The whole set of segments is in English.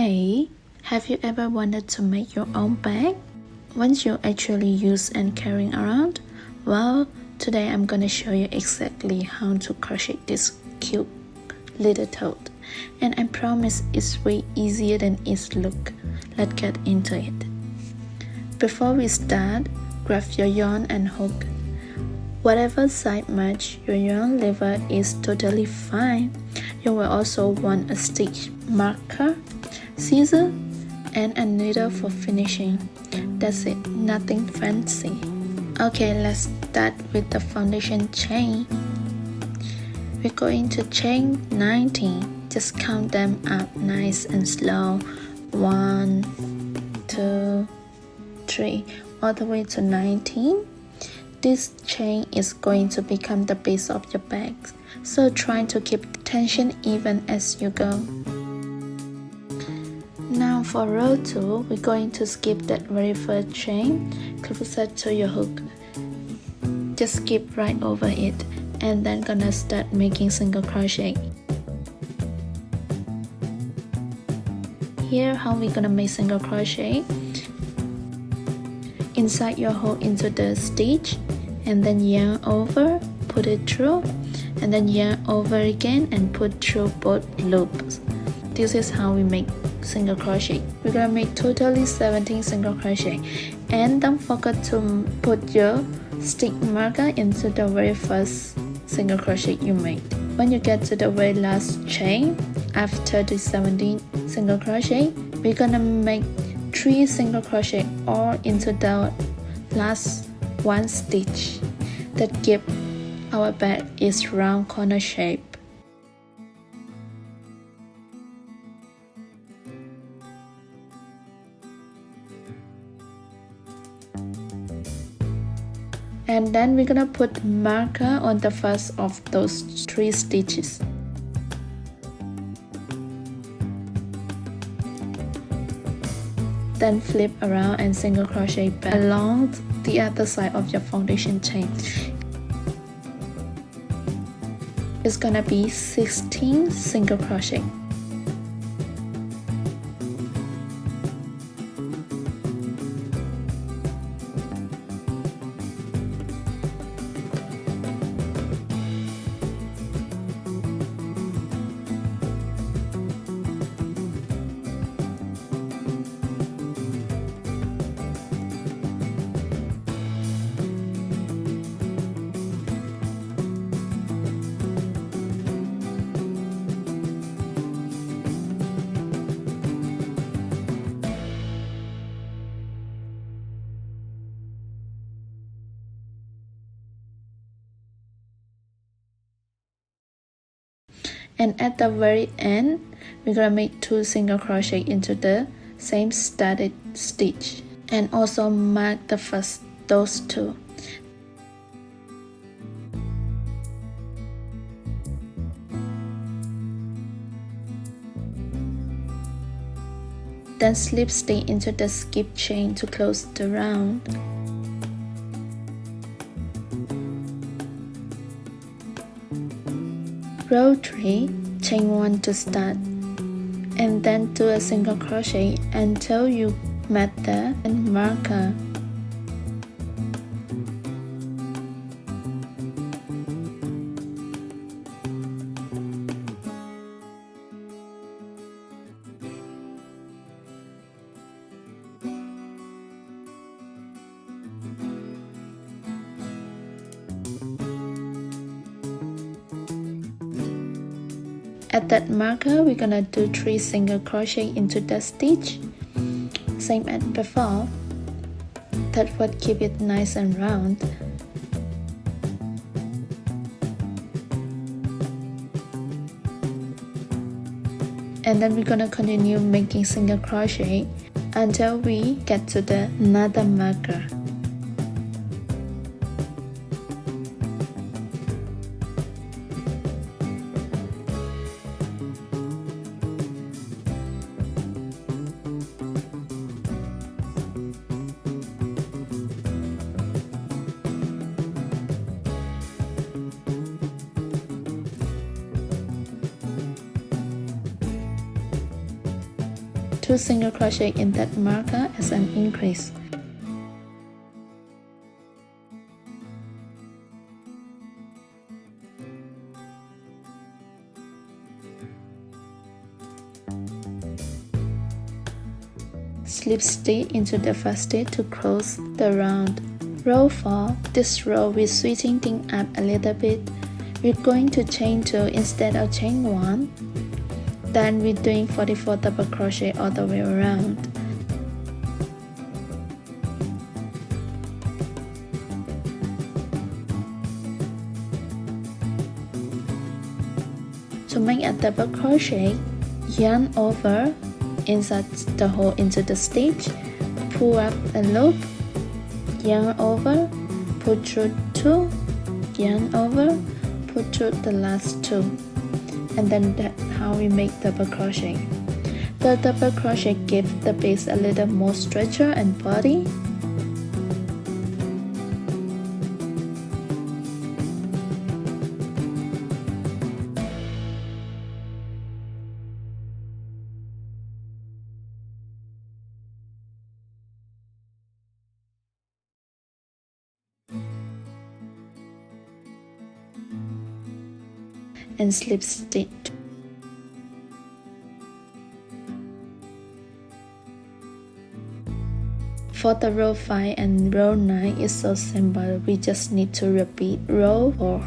Hey, have you ever wanted to make your own bag? Once you actually use and carrying around? Well, today I'm gonna show you exactly how to crochet this cute little tote. And I promise it's way easier than it looks. Let's get into it. Before we start, grab your yarn and hook. Whatever side match your yarn lever is totally fine. You will also want a stitch marker, scissors, and a needle for finishing. That's it, nothing fancy. Okay, let's start with the foundation chain. We're going to chain 19. Just count them up nice and slow. 1, 2, 3, all the way to 19. This chain is going to become the base of your bag, so try to keep tension even as you go. Now for row 2, we're going to skip that very first chain closer to your hook. Just skip right over it and then gonna start making single crochet. Here how we're gonna make single crochet. Inside your hole into the stitch and then yarn over, put it through, and then yarn over again and put through both loops. This is how we make single crochet. We're gonna make totally 17 single crochet, and don't forget to put your stitch marker into the very first single crochet you made. When you get to the very last chain after the 17 single crochet, we're gonna make 3 single crochet all into the last one stitch that give our bag its round corner shape. And then we're gonna put marker on the first of those 3 stitches. Then flip around and single crochet back along the other side of your foundation chain. It's gonna be 16 single crochet. And at the very end, we're gonna make 2 single crochet into the same started stitch and also mark the first those 2. Then slip stitch into the skip chain to close the round. Row 3, chain 1 to start, and then do a single crochet until you meet the marker. At that marker, we're gonna do 3 single crochet into the stitch, same as before. That would keep it nice and round. And then we're gonna continue making single crochet until we get to the another marker. 2 single crochet in that marker as an increase. Slip stitch into the first stitch to close the round. Row 4. This row we're switching things up a little bit. We're going to chain 2 instead of chain 1. Then we're doing 44 double crochet all the way around. To make a double crochet, yarn over, insert the hole into the stitch, pull up a loop, yarn over, pull through 2, yarn over, pull through the last 2, and then that's how we make double crochet. The double crochet gives the base a little more structure and body. And slip stitch. For the row 5 and row 9 is so simple, we just need to repeat row 4.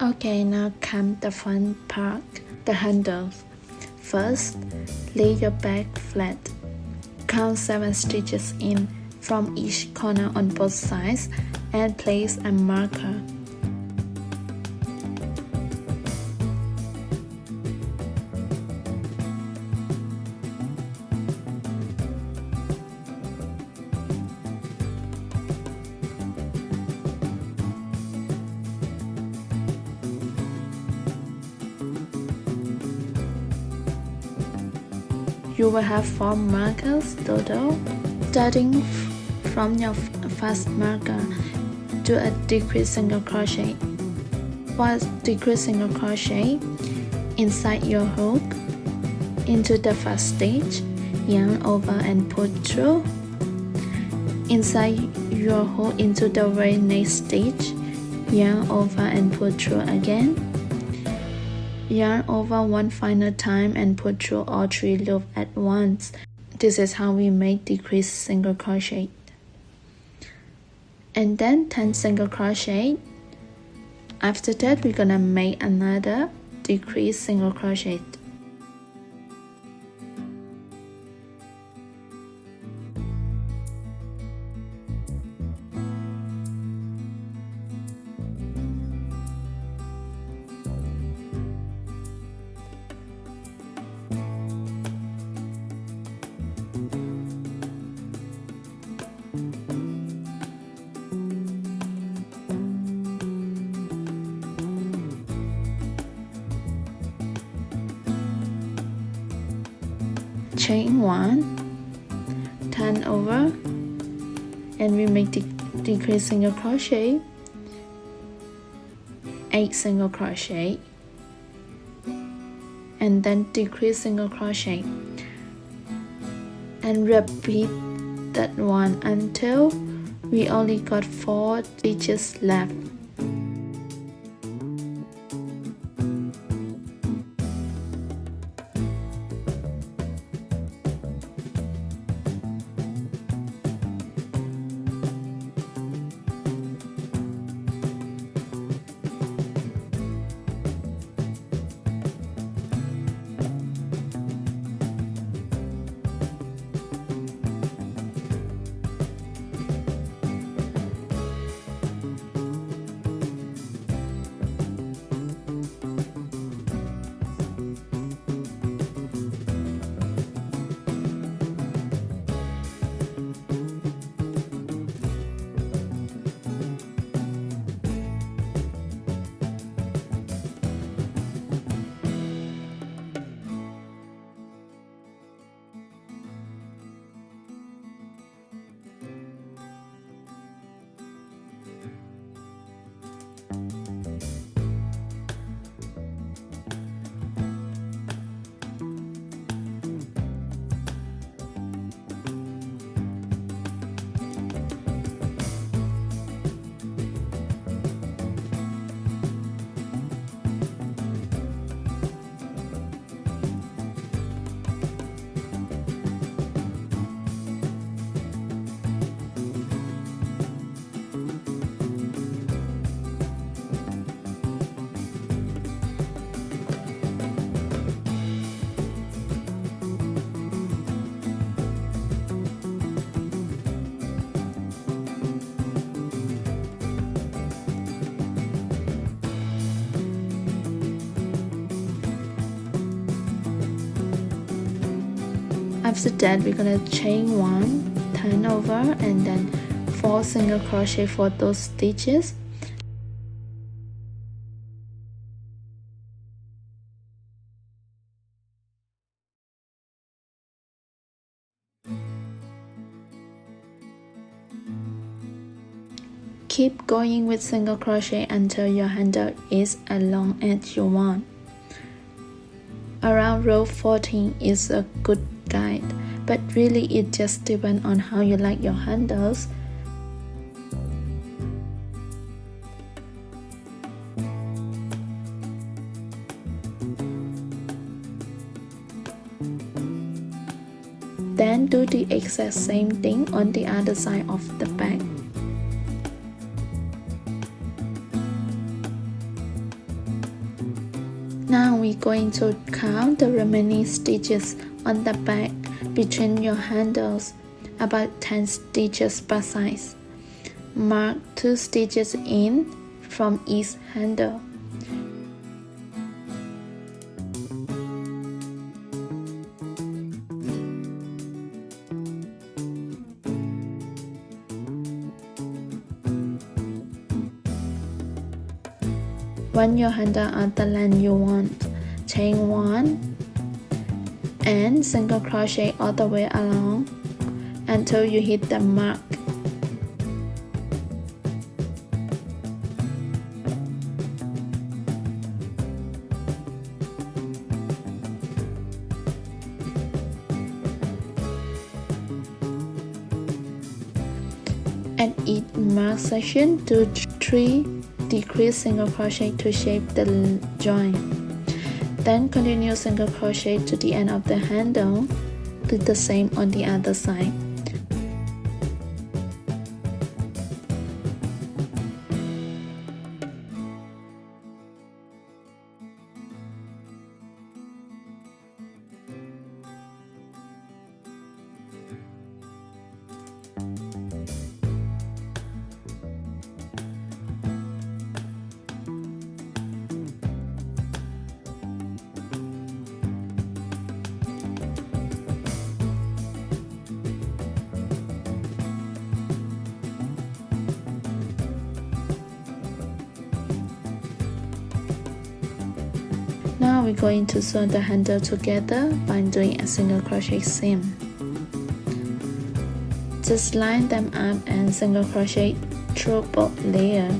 Okay, now come the fun part, the handles. First, lay your bag flat. Count 7 stitches in from each corner on both sides and place a marker. You will have 4 markers total. Starting from your first marker, do a decrease single crochet. For decrease single crochet, inside your hook, into the first stitch, yarn over and pull through. Inside your hook into the very next stitch, yarn over and pull through again. Yarn over one final time and pull through all 3 loops at once. This is how we make decrease single crochet. And then 10 single crochet. After that, we're gonna make another decrease single crochet. chain 1, turn over, and we make decrease single crochet, 8 single crochet, and then decrease single crochet, and repeat that one until we only got 4 stitches left. After that, we're gonna chain 1, turn over, and then 4 single crochet for those stitches. Keep going with single crochet until your handle is as long as you want. Around row 14 is a good guide, but really it just depends on how you like your handles. Then do the exact same thing on the other side of the bag. Now we're going to count the remaining stitches on the back between your handles, about 10 stitches per size. Mark 2 stitches in from each handle. When your handle at the length you want, chain 1 and single crochet all the way along until you hit the mark. At each mark section, do 3 decrease single crochet to shape the joint. Then continue single crochet to the end of the handle. Do the same on the other side. Now we're going to sew the handle together by doing a single crochet seam. Just line them up and single crochet through both layers.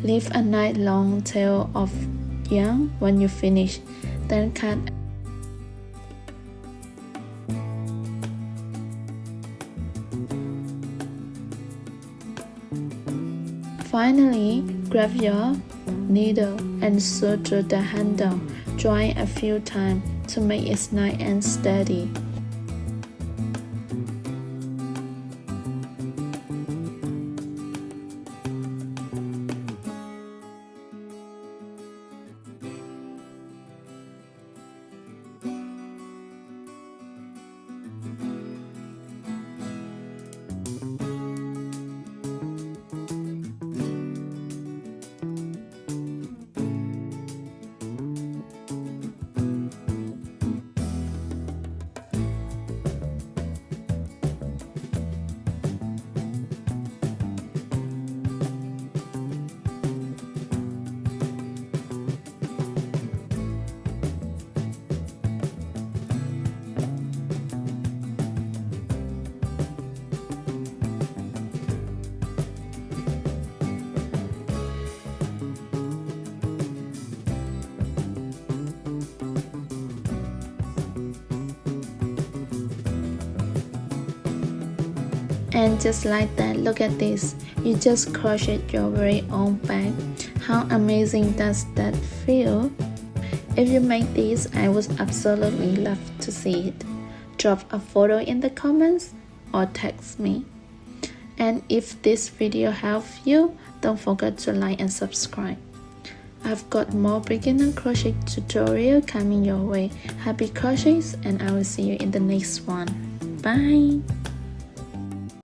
Leave a nice long tail of yarn when you finish, then cut. Finally, grab your needle and sew through the handle, drawing a few times to make it nice and steady. And just like that, look at this, you just crocheted your very own bag. How amazing does that feel? If you make this, I would absolutely love to see it. Drop a photo in the comments or text me. And if this video helped you, don't forget to like and subscribe. I've got more beginner crochet tutorial coming your way. Happy crochets, and I will see you in the next one. Bye!